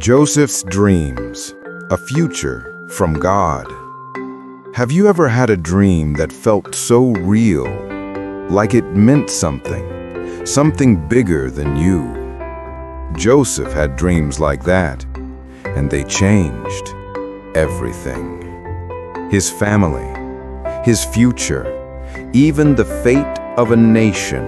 Joseph's dreams, a future from God. Have you ever had a dream that felt so real, like it meant something bigger than you? Joseph had dreams like that, and they changed everything. His family, his future, even the fate of a nation.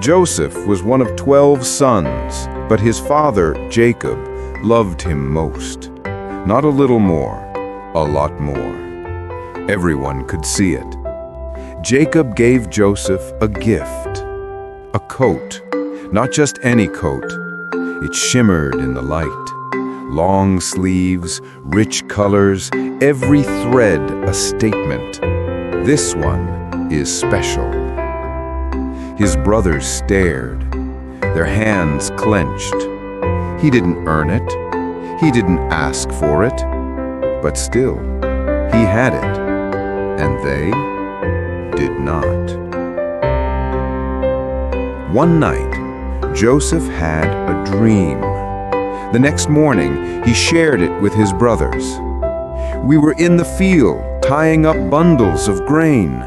Joseph was one of 12 sons, but his father, Jacob, loved him most. Not a little more, a lot more. Everyone could see it. Jacob gave Joseph a gift, a coat, not just any coat. It shimmered in the light. Long sleeves, rich colors, every thread a statement. This one is special. His brothers stared, their hands clenched. He didn't earn it, he didn't ask for it, but still, he had it, and they did not. One night, Joseph had a dream. The next morning, he shared it with his brothers. "We were in the field, tying up bundles of grain,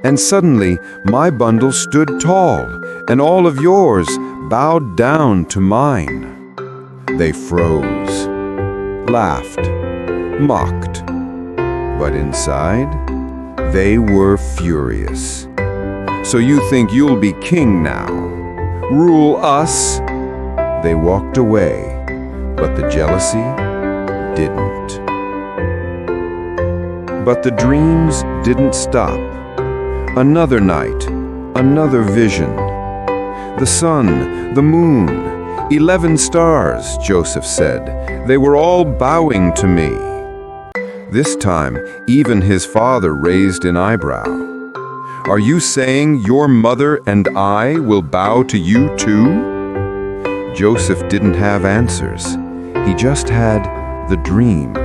and suddenly my bundle stood tall, and all of yours bowed down to mine." They froze, laughed, mocked, but inside, they were furious. "So you think you'll be king now? Rule us?" They walked away, but the jealousy didn't. But the dreams didn't stop. Another night, another vision. The sun, the moon, 11 stars, Joseph said. They were all bowing to me. This time, even his father raised an eyebrow. "Are you saying your mother and I will bow to you too?" Joseph didn't have answers. He just had the dream.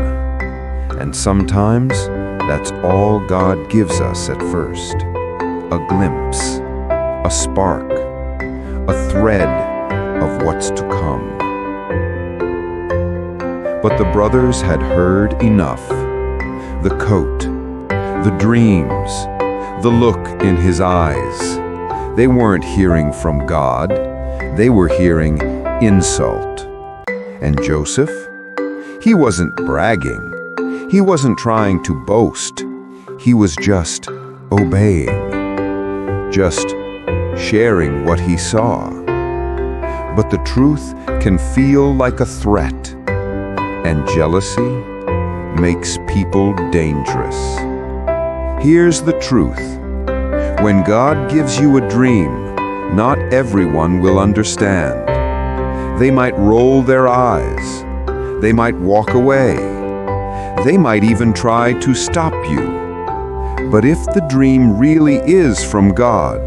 And sometimes, that's all God gives us at first. A glimpse, a spark, a thread of what's to come. But the brothers had heard enough. The coat, the dreams, the look in his eyes. They weren't hearing from God. They were hearing insult. And Joseph? He wasn't bragging. He wasn't trying to boast. He was just obeying. Just sharing what he saw. But the truth can feel like a threat, and jealousy makes people dangerous. Here's the truth. When God gives you a dream, not everyone will understand. They might roll their eyes. They might walk away. They might even try to stop you. But if the dream really is from God,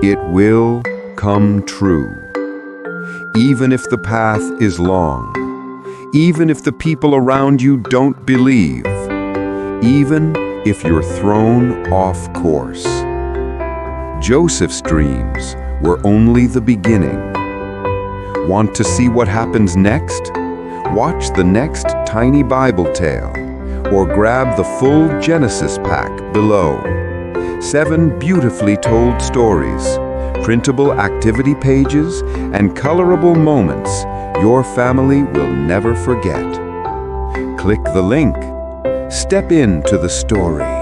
it will come true. Even if the path is long, even if the people around you don't believe, even if you're thrown off course. Joseph's dreams were only the beginning. Want to see what happens next? Watch the next Tiny Bible Tale, or grab the full Genesis pack below. 7 beautifully told stories, printable activity pages, and colorable moments your family will never forget. Click the link. Step into the story.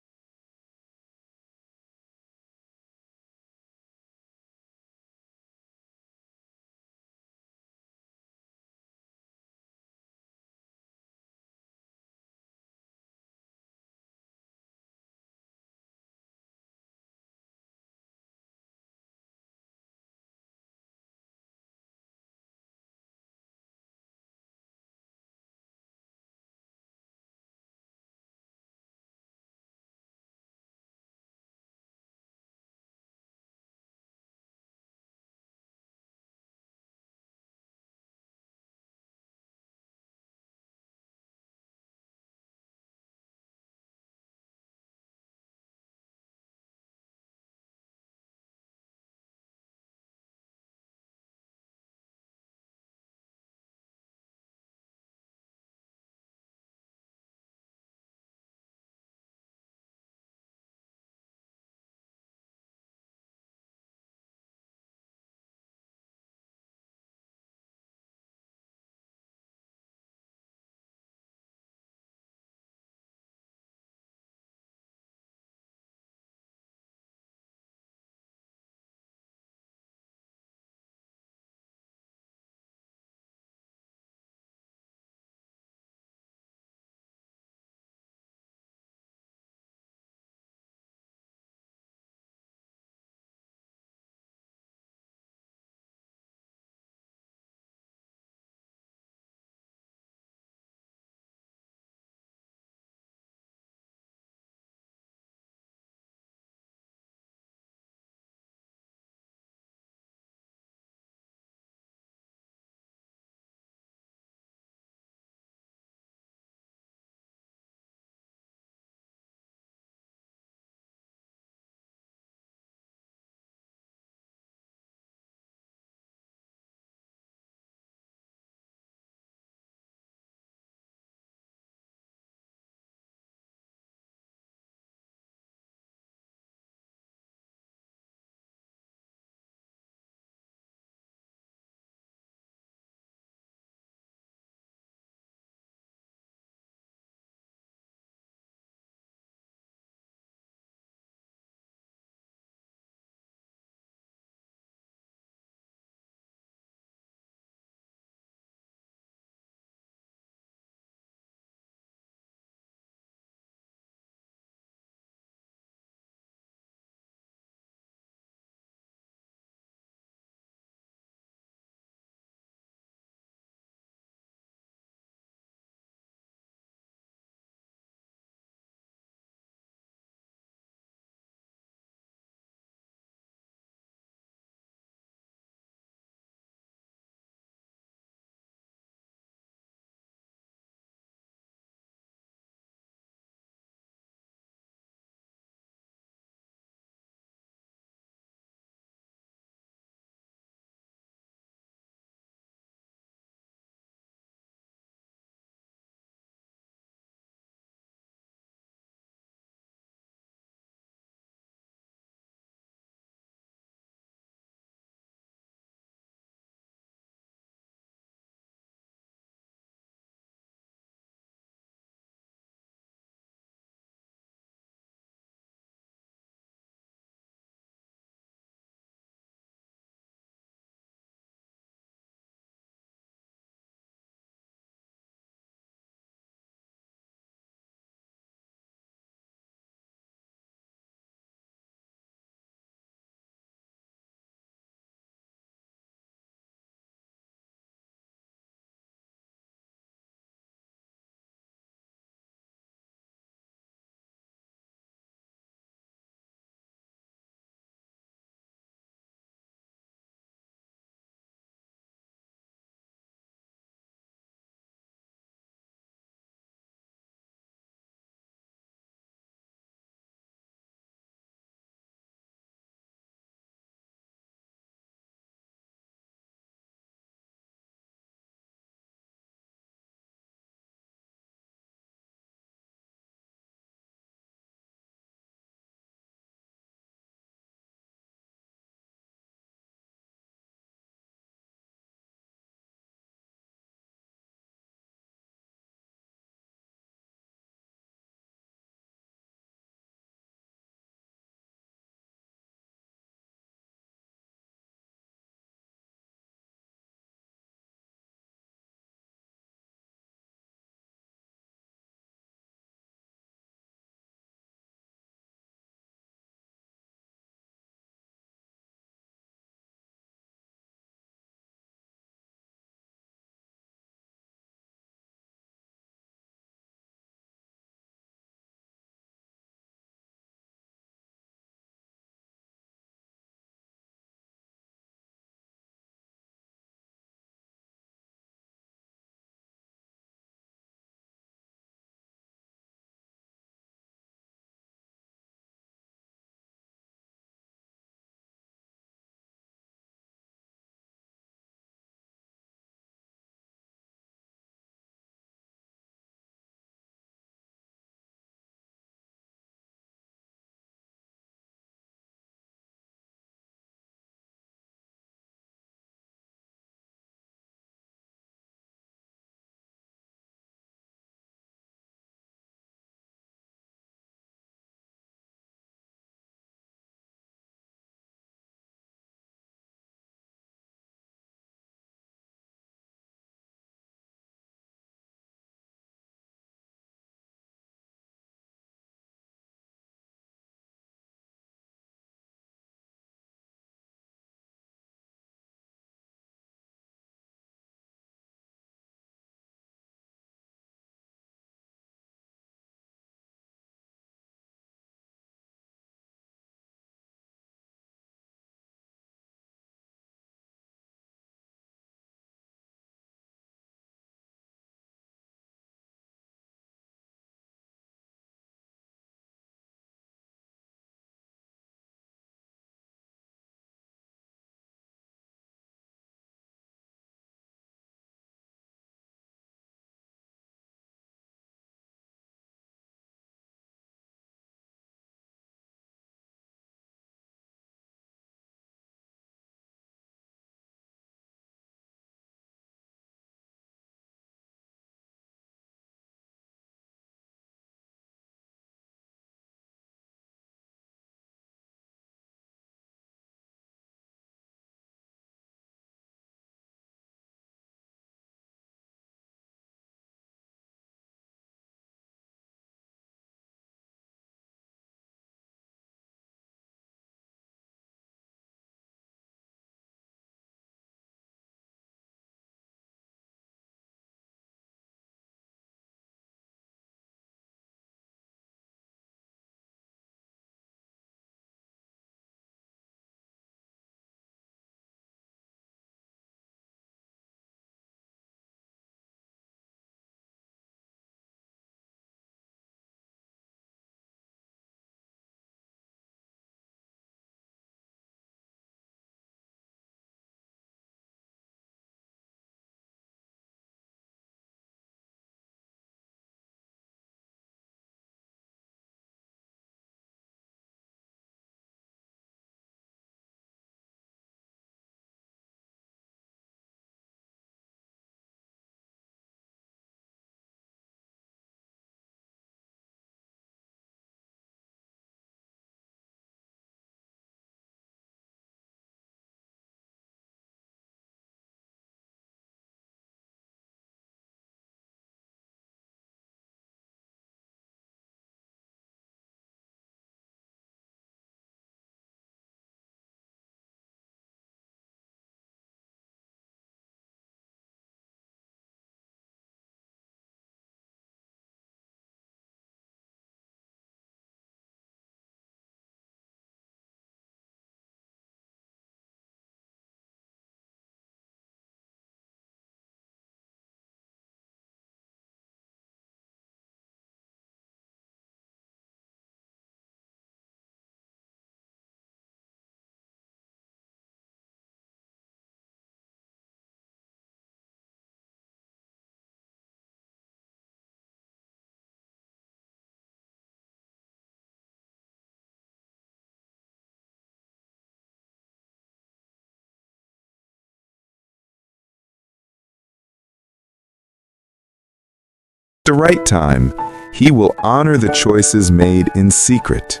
the right time, he will honor the choices made in secret.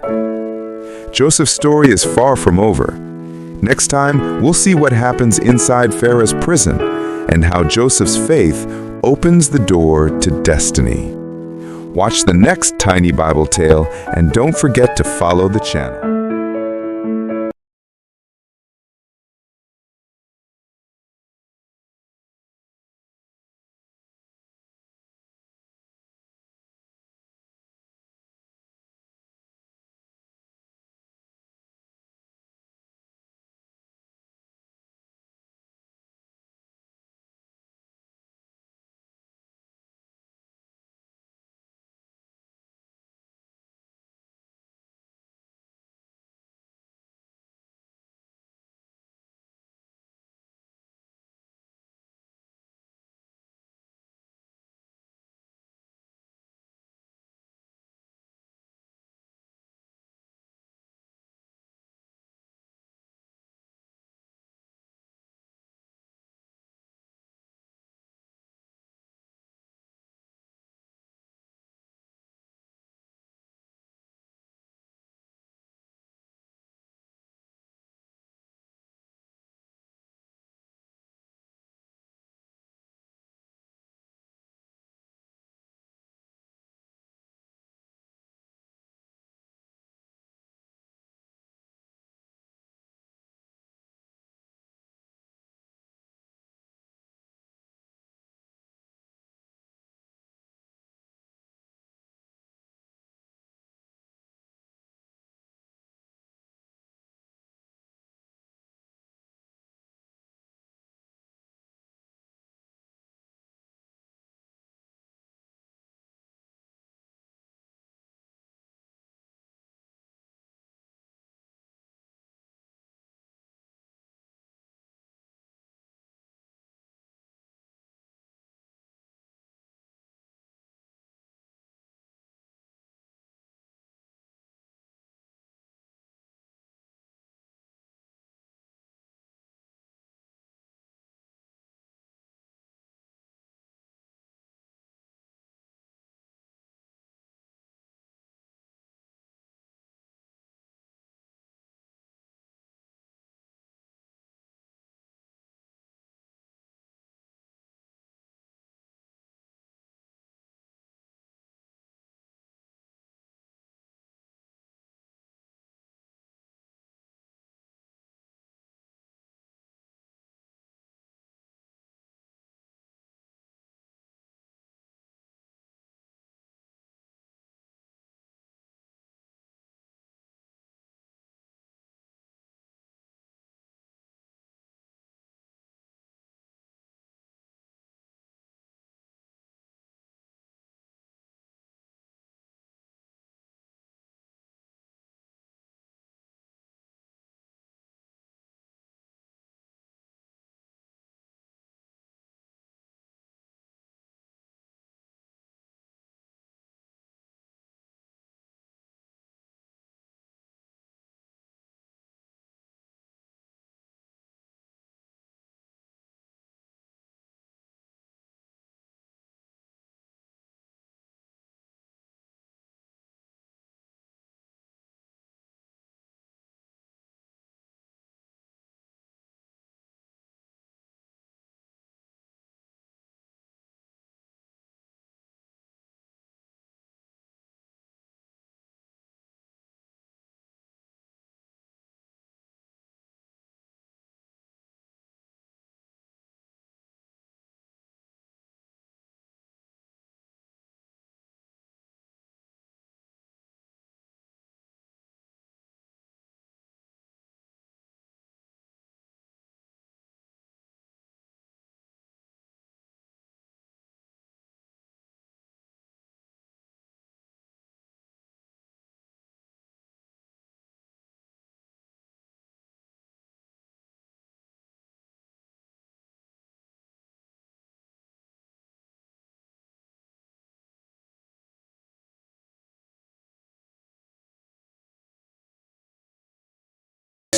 Joseph's story is far from over. Next time, we'll see what happens inside Pharaoh's prison and how Joseph's faith opens the door to destiny. Watch the next Tiny Bible Tale and don't forget to follow the channel.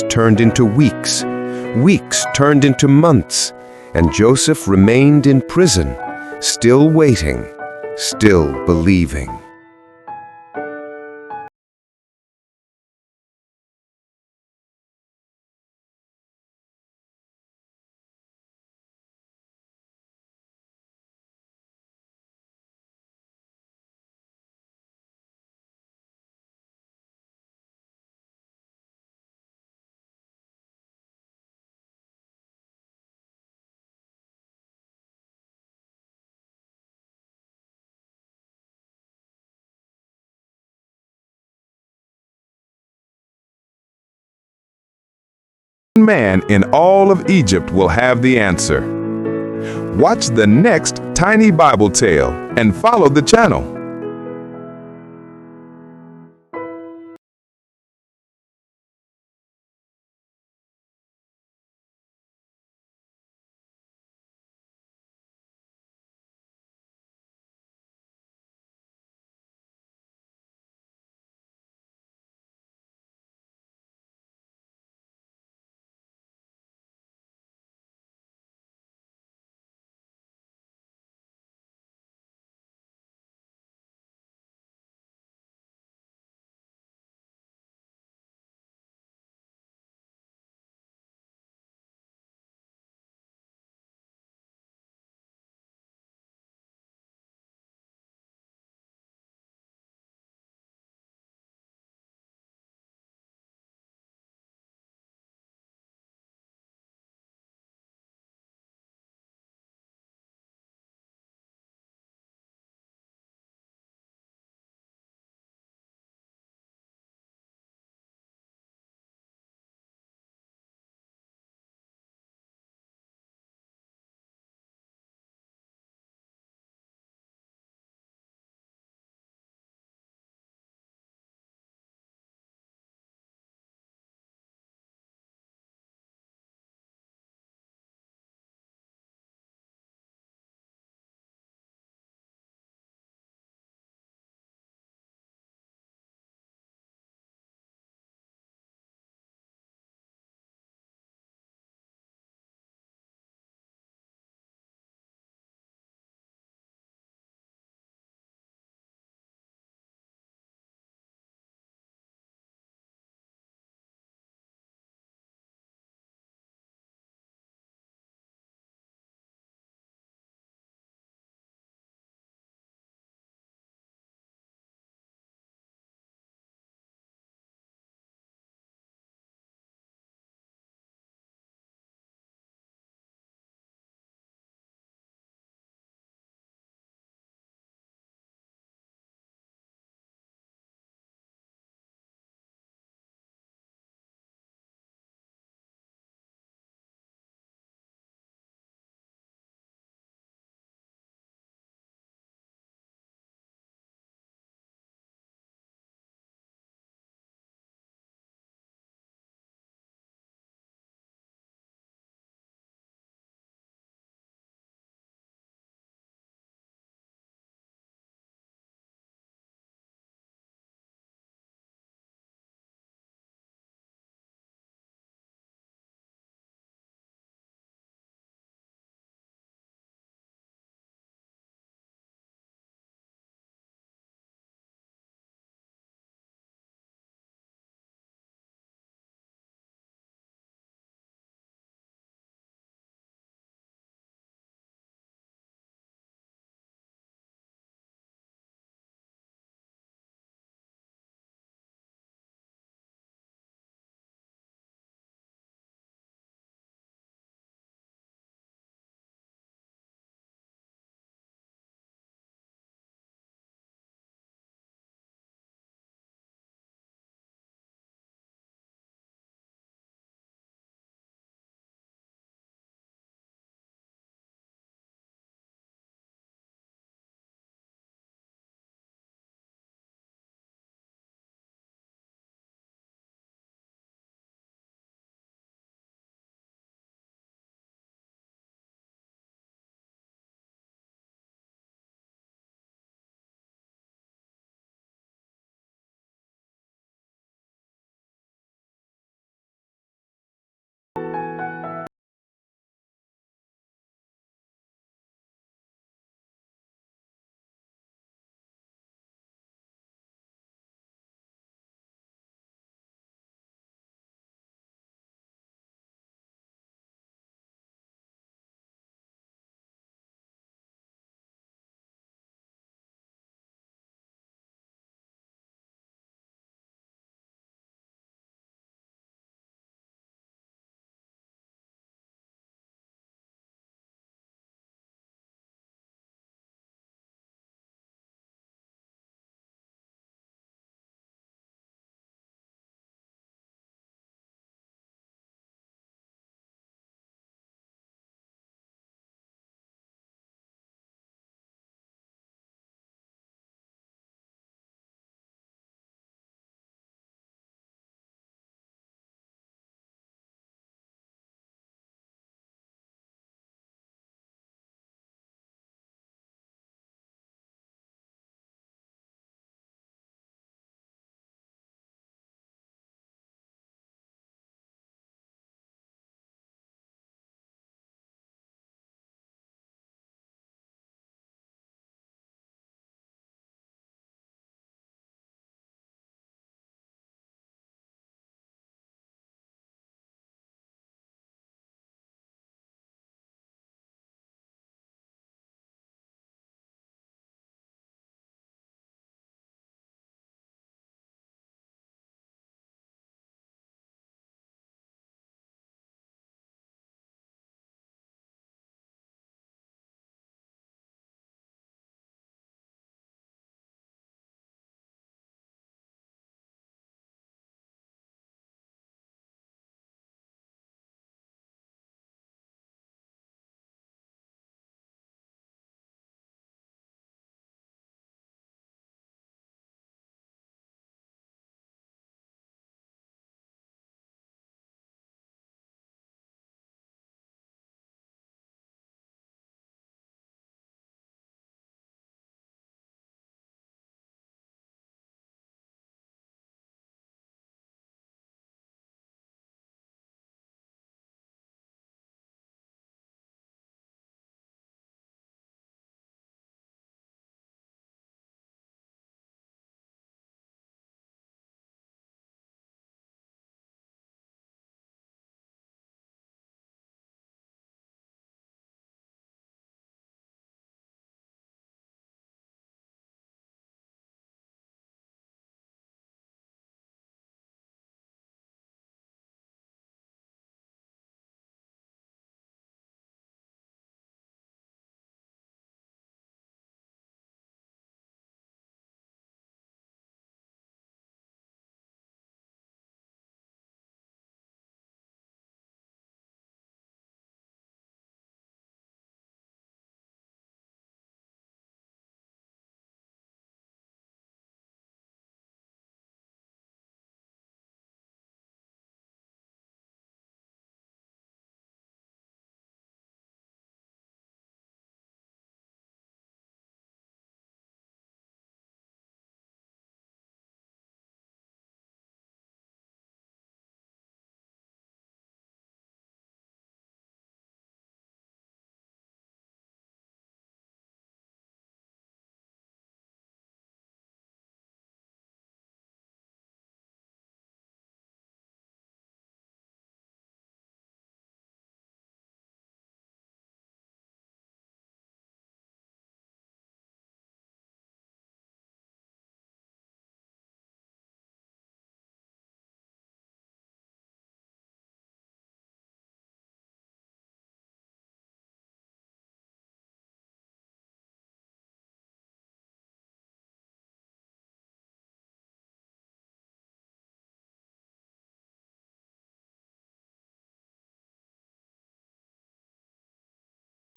Turned into weeks, weeks turned into months, and Joseph remained in prison, still waiting, still believing. Man in all of Egypt will have the answer. Watch the next Tiny Bible Tale and follow the channel.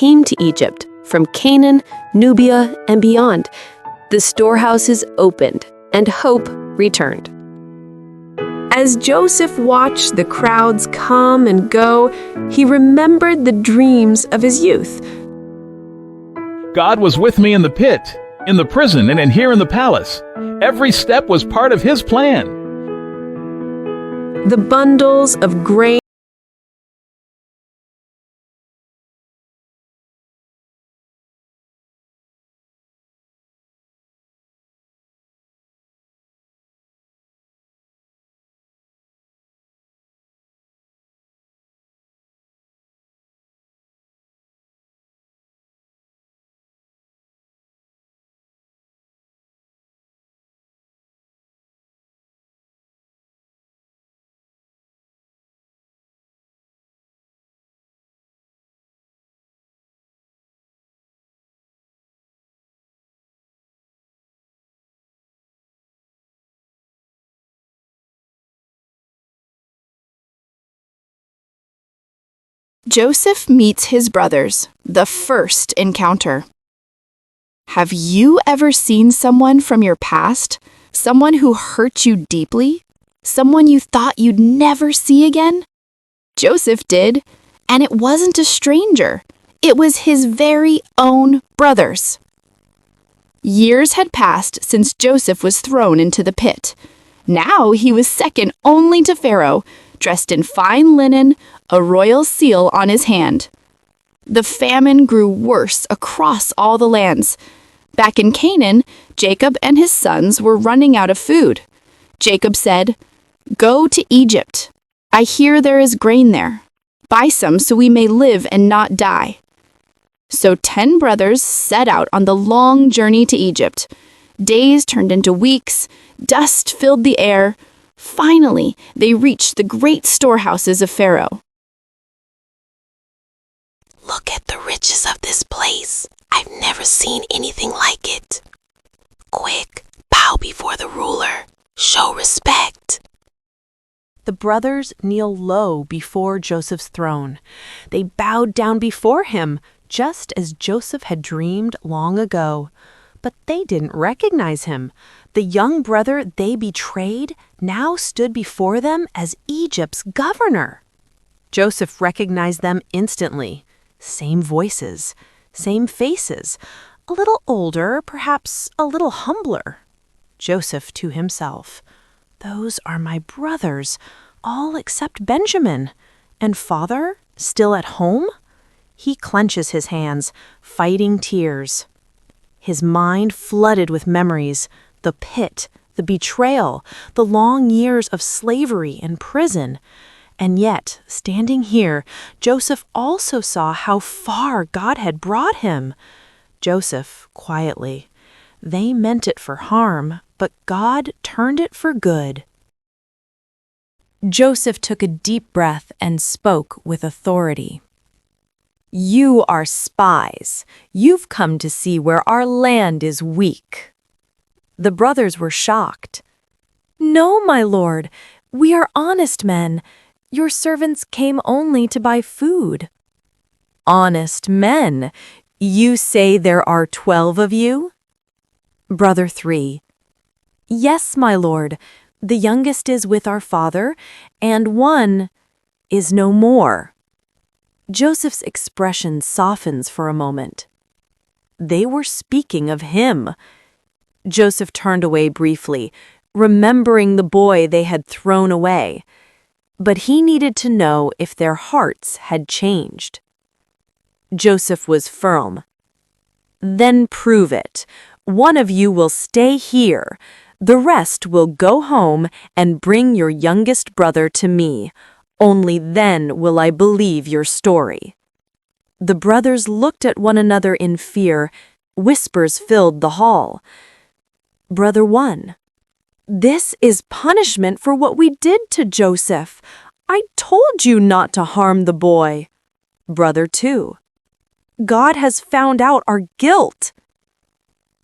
came to Egypt from Canaan, Nubia, and beyond. The storehouses opened, and hope returned. As Joseph watched the crowds come and go, he remembered the dreams of his youth. God was with me in the pit, in the prison, and here in the palace. Every step was part of His plan. The bundles of grain Joseph meets his brothers, the first encounter. Have you ever seen someone from your past? Someone who hurt you deeply? Someone you thought you'd never see again? Joseph did, and it wasn't a stranger. It was his very own brothers. Years had passed since Joseph was thrown into the pit. Now he was second only to Pharaoh, dressed in fine linen, a royal seal on his hand. The famine grew worse across all the lands. Back in Canaan, Jacob and his sons were running out of food. Jacob said, "Go to Egypt. I hear there is grain there. Buy some so we may live and not die." So 10 brothers set out on the long journey to Egypt. Days turned into weeks, dust filled the air. Finally, they reached the great storehouses of Pharaoh. "Look at the riches of this place. I've never seen anything like it. Quick, bow before the ruler. Show respect." The brothers kneel low before Joseph's throne. They bowed down before him, just as Joseph had dreamed long ago. But they didn't recognize him. The young brother they betrayed now stood before them as Egypt's governor. Joseph recognized them instantly. Same voices, same faces, a little older, perhaps a little humbler. Joseph to himself, "Those are my brothers, all except Benjamin. And father, still at home?" He clenches his hands, fighting tears. His mind flooded with memories, the pit, the betrayal, the long years of slavery and prison. And yet, standing here, Joseph also saw how far God had brought him. Joseph, quietly, "They meant it for harm, but God turned it for good." Joseph took a deep breath and spoke with authority. "You are spies. You've come to see where our land is weak." The brothers were shocked. "No, my lord, we are honest men. Your servants came only to buy food." "Honest men? You say there are 12 of you?" Brother 3. "Yes, my lord. The youngest is with our father, and one is no more." Joseph's expression softens for a moment. They were speaking of him. Joseph turned away briefly, remembering the boy they had thrown away. But he needed to know if their hearts had changed. Joseph was firm. "Then prove it. One of you will stay here. The rest will go home and bring your youngest brother to me. Only then will I believe your story." The brothers looked at one another in fear. Whispers filled the hall. Brother 1. "This is punishment for what we did to Joseph. I told you not to harm the boy." Brother 2. "God has found out our guilt."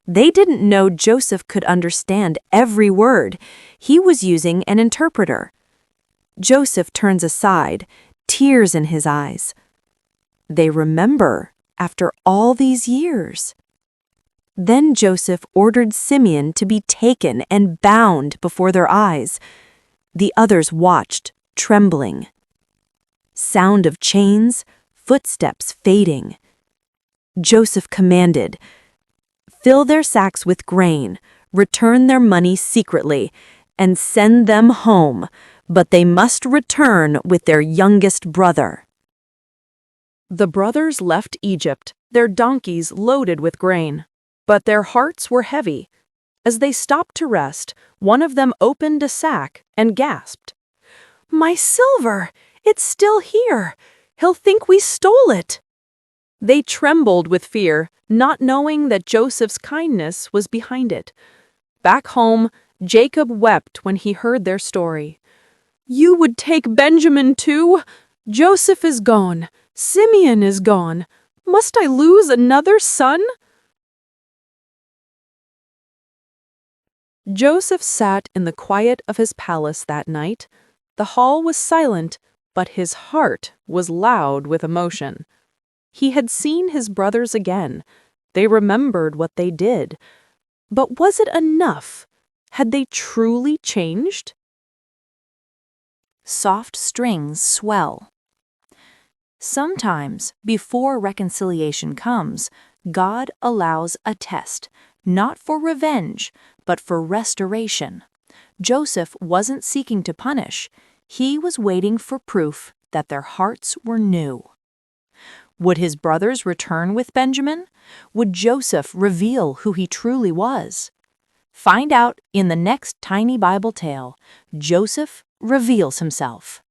They didn't know Joseph could understand every word. He was using an interpreter. Joseph turns aside, tears in his eyes. "They remember," after all these years? Then Joseph ordered Simeon to be taken and bound before their eyes. The others watched, trembling. Sound of chains, footsteps fading. Joseph commanded, "Fill their sacks with grain, return their money secretly, and send them home, but they must return with their youngest brother." The brothers left Egypt, their donkeys loaded with grain. But their hearts were heavy. As they stopped to rest, one of them opened a sack and gasped, "My silver! It's still here! He'll think we stole it!" They trembled with fear, not knowing that Joseph's kindness was behind it. Back home, Jacob wept when he heard their story. "You would take Benjamin too? Joseph is gone. Simeon is gone. Must I lose another son?" Joseph sat in the quiet of his palace that night. The hall was silent, but his heart was loud with emotion. He had seen his brothers again. They remembered what they did. But was it enough? Had they truly changed? Soft strings swell. Sometimes, before reconciliation comes, God allows a test, not for revenge, but for restoration. Joseph wasn't seeking to punish. He was waiting for proof that their hearts were new. Would his brothers return with Benjamin? Would Joseph reveal who he truly was? Find out in the next Tiny Bible tale. Joseph reveals himself.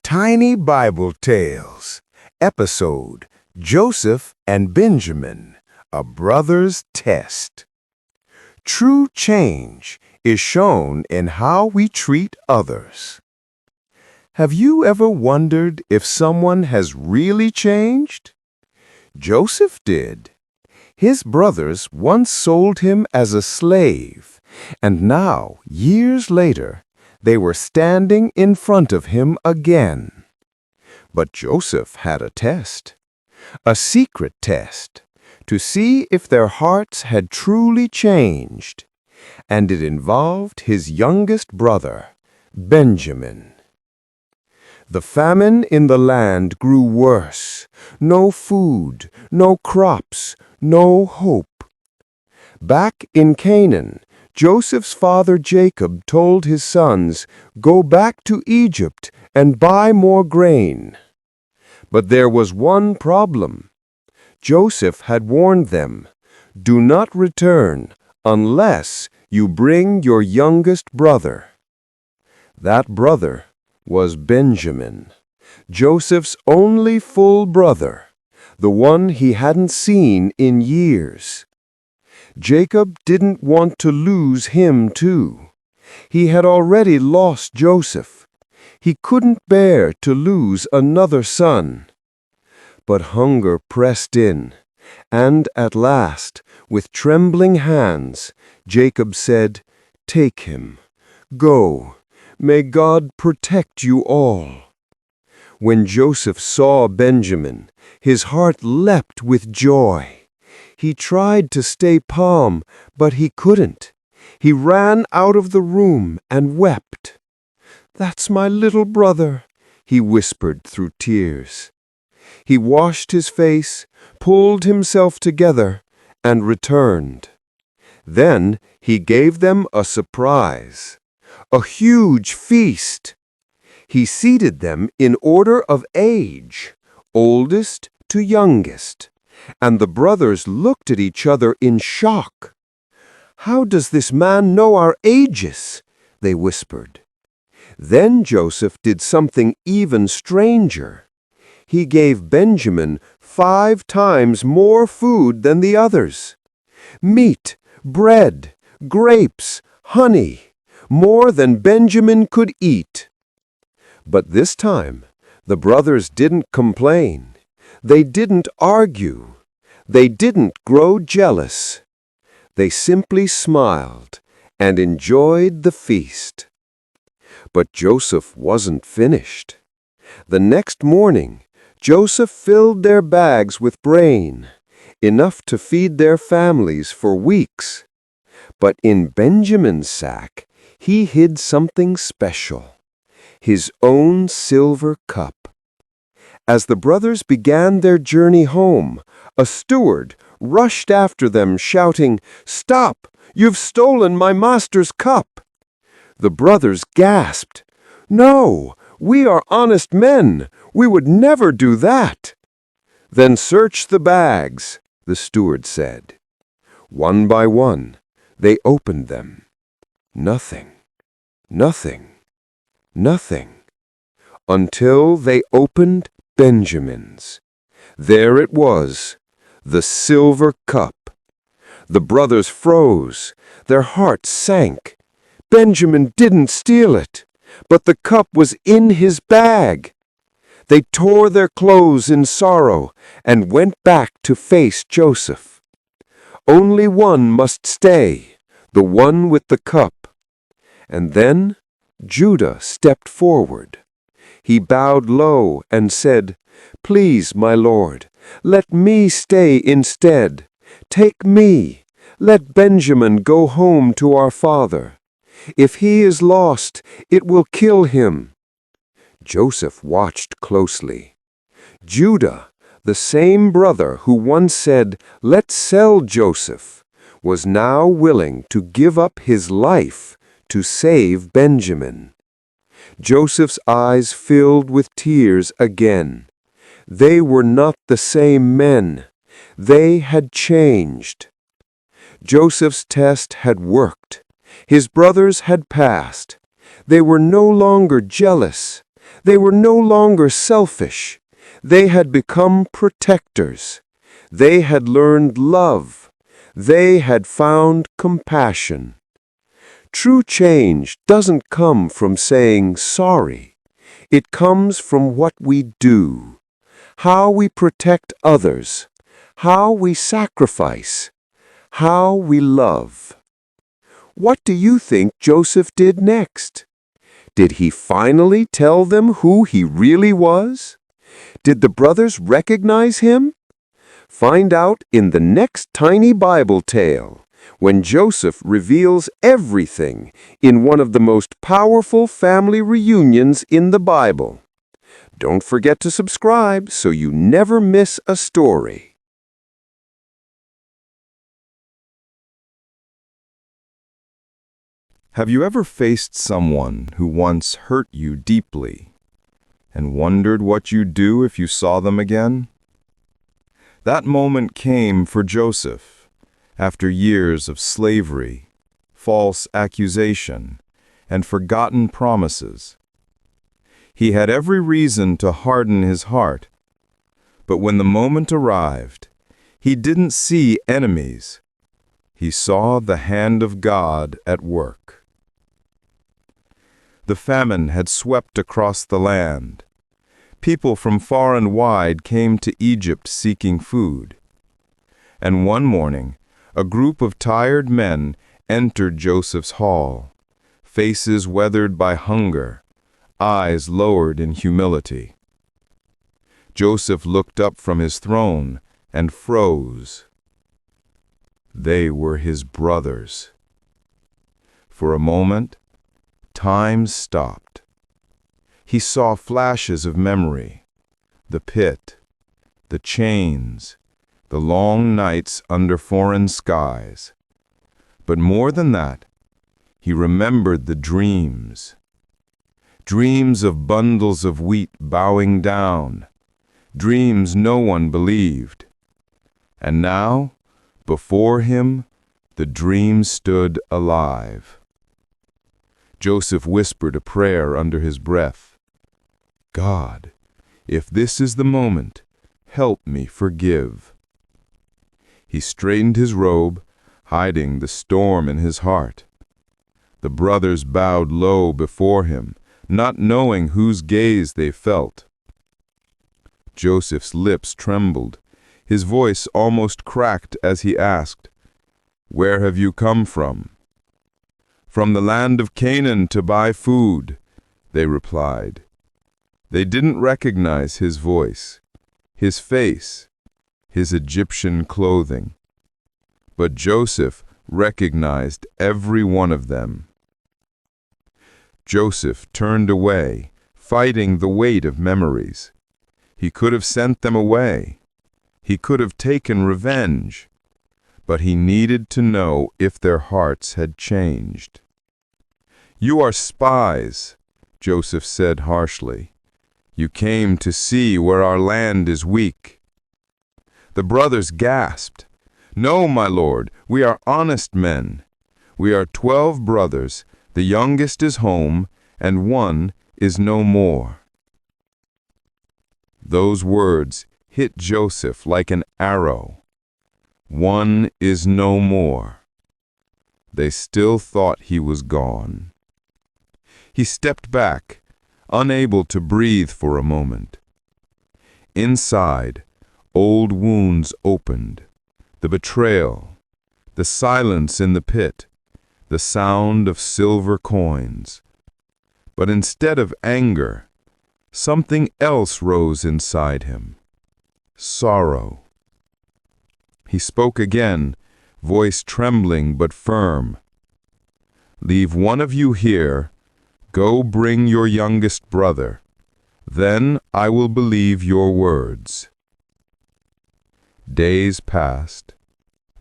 Tiny Bible Tales, episode Joseph and Benjamin, a brother's test. True change is shown in how we treat others. Have you ever wondered if someone has really changed? Joseph did. His brothers once sold him as a slave, and now, years later, they were standing in front of him again. But Joseph had a test, a secret test, to see if their hearts had truly changed, and it involved his youngest brother, Benjamin. The famine in the land grew worse. No food, no crops, no hope. Back in Canaan, Joseph's father Jacob told his sons, "Go back to Egypt and buy more grain." But there was one problem. Joseph had warned them, "Do not return unless you bring your youngest brother." That brother was Benjamin, Joseph's only full brother, the one he hadn't seen in years. Jacob didn't want to lose him too. He had already lost Joseph. He couldn't bear to lose another son. But hunger pressed in, and at last, with trembling hands, Jacob said, "Take him. Go. May God protect you all." When Joseph saw Benjamin, his heart leapt with joy. He tried to stay calm, but he couldn't. He ran out of the room and wept. "That's my little brother," he whispered through tears. He washed his face, pulled himself together, and returned. Then he gave them a surprise, a huge feast. He seated them in order of age, oldest to youngest, and the brothers looked at each other in shock. "How does this man know our ages?" they whispered. Then Joseph did something even stranger. He gave Benjamin 5 times more food than the others. Meat, bread, grapes, honey, more than Benjamin could eat. But this time, the brothers didn't complain. They didn't argue. They didn't grow jealous. They simply smiled and enjoyed the feast. But Joseph wasn't finished. The next morning, Joseph filled their bags with grain, enough to feed their families for weeks. But in Benjamin's sack, he hid something special, his own silver cup. As the brothers began their journey home, a steward rushed after them, shouting, "Stop! You've stolen my master's cup!" The brothers gasped, "No, we are honest men. We would never do that." "Then search the bags," the steward said. One by one, they opened them. Nothing, nothing, nothing, until they opened Benjamin's. There it was, the silver cup. The brothers froze. Their hearts sank. Benjamin didn't steal it, but the cup was in his bag. They tore their clothes in sorrow and went back to face Joseph. Only one must stay, the one with the cup. And then Judah stepped forward. He bowed low and said, "Please, my lord, let me stay instead. Take me. Let Benjamin go home to our father. If he is lost, it will kill him." Joseph watched closely. Judah, the same brother who once said, "Let's sell Joseph," was now willing to give up his life to save Benjamin. Joseph's eyes filled with tears again. They were not the same men. They had changed. Joseph's test had worked. His brothers had passed. They were no longer jealous. They were no longer selfish. They had become protectors. They had learned love. They had found compassion. True change doesn't come from saying sorry. It comes from what we do, how we protect others, how we sacrifice, how we love. What do you think Joseph did next? Did he finally tell them who he really was? Did the brothers recognize him? Find out in the next tiny Bible tale, when Joseph reveals everything in one of the most powerful family reunions in the Bible. Don't forget to subscribe so you never miss a story. Have you ever faced someone who once hurt you deeply and wondered what you'd do if you saw them again? That moment came for Joseph after years of slavery, false accusation, and forgotten promises. He had every reason to harden his heart, but when the moment arrived, he didn't see enemies. He saw the hand of God at work. The famine had swept across the land. People from far and wide came to Egypt seeking food. And one morning, a group of tired men entered Joseph's hall, faces weathered by hunger, eyes lowered in humility. Joseph looked up from his throne and froze. They were his brothers. For a moment, time stopped. He saw flashes of memory, the pit, the chains, the long nights under foreign skies. But more than that, he remembered the dreams. Dreams of bundles of wheat bowing down, dreams no one believed. And now, before him, the dream stood alive. Joseph whispered a prayer under his breath. "God, if this is the moment, help me forgive." He straightened his robe, hiding the storm in his heart. The brothers bowed low before him, not knowing whose gaze they felt. Joseph's lips trembled. His voice almost cracked as he asked, "Where have you come from?" "From the land of Canaan to buy food," they replied. They didn't recognize his voice, his face, his Egyptian clothing. But Joseph recognized every one of them. Joseph turned away, fighting the weight of memories. He could have sent them away. He could have taken revenge. But he needed to know if their hearts had changed. "You are spies," Joseph said harshly. "You came to see where our land is weak." The brothers gasped. "No, my lord, we are honest men. We are 12 brothers. The youngest is home, and one is no more." Those words hit Joseph like an arrow. One is no more. They still thought he was gone. He stepped back, unable to breathe for a moment. Inside, old wounds opened. The betrayal, the silence in the pit, the sound of silver coins. But instead of anger, something else rose inside him. Sorrow. He spoke again, voice trembling but firm. "Leave one of you here. Go bring your youngest brother. Then I will believe your words." Days passed,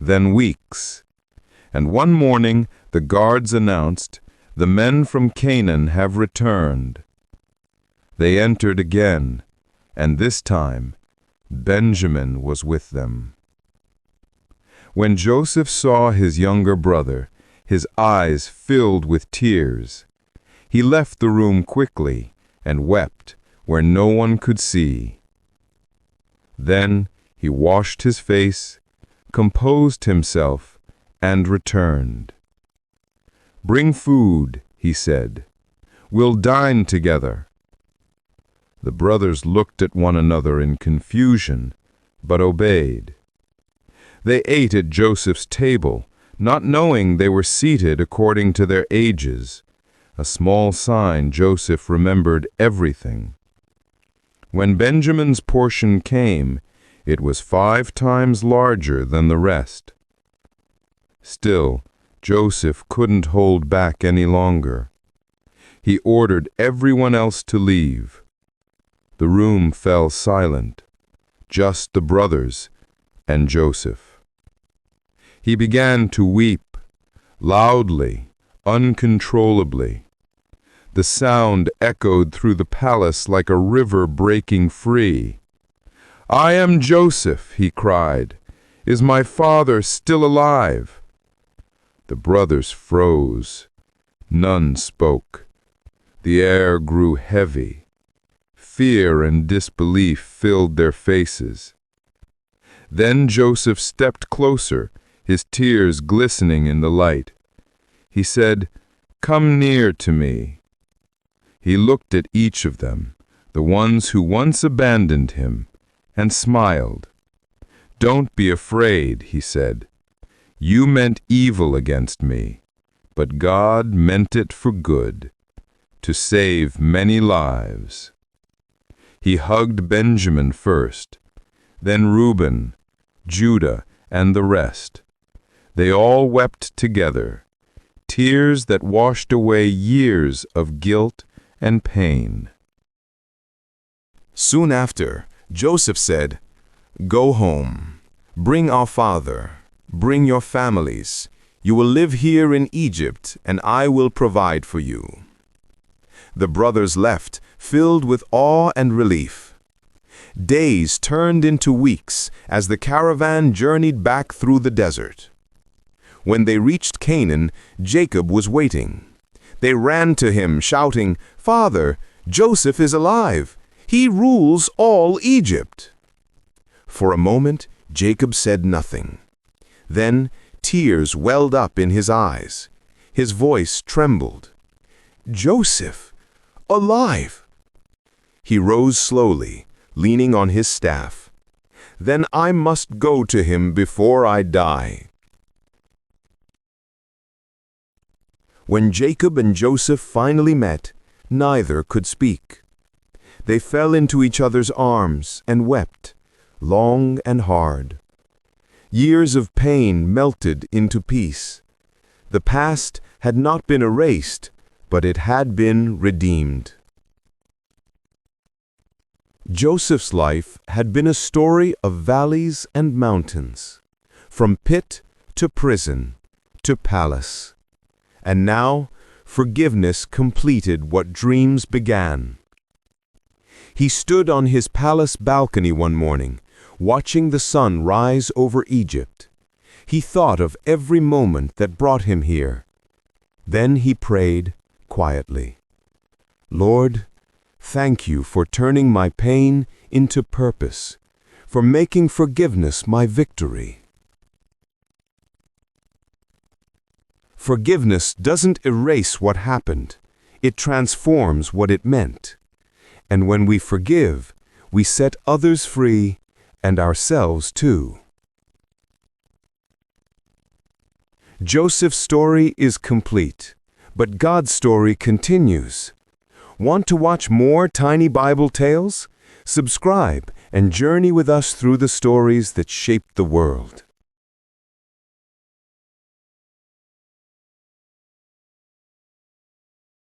then weeks, and one morning the guards announced, "The men from Canaan have returned." They entered again, and this time Benjamin was with them. When Joseph saw his younger brother, his eyes filled with tears. He left the room quickly and wept where no one could see. Then he washed his face, composed himself, and returned. "Bring food," he said. "We'll dine together." The brothers looked at one another in confusion, but obeyed. They ate at Joseph's table, not knowing they were seated according to their ages. A small sign Joseph remembered everything. When Benjamin's portion came, it was 5 times larger than the rest. Still, Joseph couldn't hold back any longer. He ordered everyone else to leave. The room fell silent, just the brothers and Joseph. He began to weep, loudly, uncontrollably. The sound echoed through the palace like a river breaking free. "I am Joseph," he cried. "Is my father still alive?" The brothers froze. None spoke. The air grew heavy. Fear and disbelief filled their faces. Then Joseph stepped closer, his tears glistening in the light. He said, "Come near to me." He looked at each of them, the ones who once abandoned him, and smiled. "Don't be afraid," he said. "You meant evil against me, but God meant it for good, to save many lives." He hugged Benjamin first, then Reuben, Judah, and the rest. They all wept together, tears that washed away years of guilt and pain. Soon after, Joseph said, "Go home. Bring our father. Bring your families. You will live here in Egypt, and I will provide for you." The brothers left, filled with awe and relief. Days turned into weeks as the caravan journeyed back through the desert. When they reached Canaan, Jacob was waiting. They ran to him, shouting, "Father, Joseph is alive. He rules all Egypt." For a moment, Jacob said nothing. Then tears welled up in his eyes. His voice trembled. "Joseph, alive!" He rose slowly, leaning on his staff. "Then I must go to him before I die." When Jacob and Joseph finally met, neither could speak. They fell into each other's arms and wept, long and hard. Years of pain melted into peace. The past had not been erased, but it had been redeemed. Joseph's life had been a story of valleys and mountains, from pit to prison to palace. And now, forgiveness completed what dreams began. He stood on his palace balcony one morning, watching the sun rise over Egypt. He thought of every moment that brought him here. Then he prayed quietly, "Lord, thank you for turning my pain into purpose, for making forgiveness my victory." Forgiveness doesn't erase what happened. It transforms what it meant. And when we forgive, we set others free and ourselves too. Joseph's story is complete, but God's story continues. Want to watch more Tiny Bible Tales? Subscribe and journey with us through the stories that shaped the world.